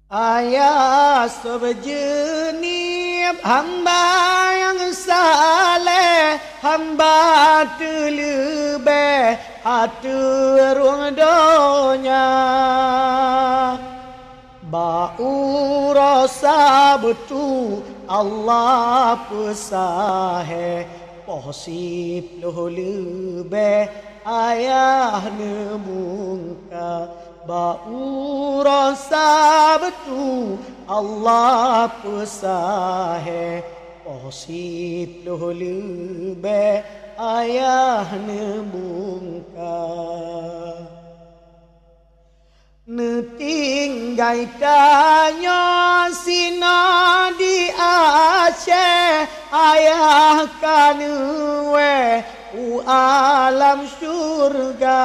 Ayah seberjenib hamba yang saleh, hamba terlebih atur donya. Bau rasa betul Allah pesahe, posip loh lebih ayah nemungka. Bau rasa betul Allah pesahe, posip loh lebih ayah nemungka. Netinggai tanya sina di Aceh, ayah kanwe u alam syurga.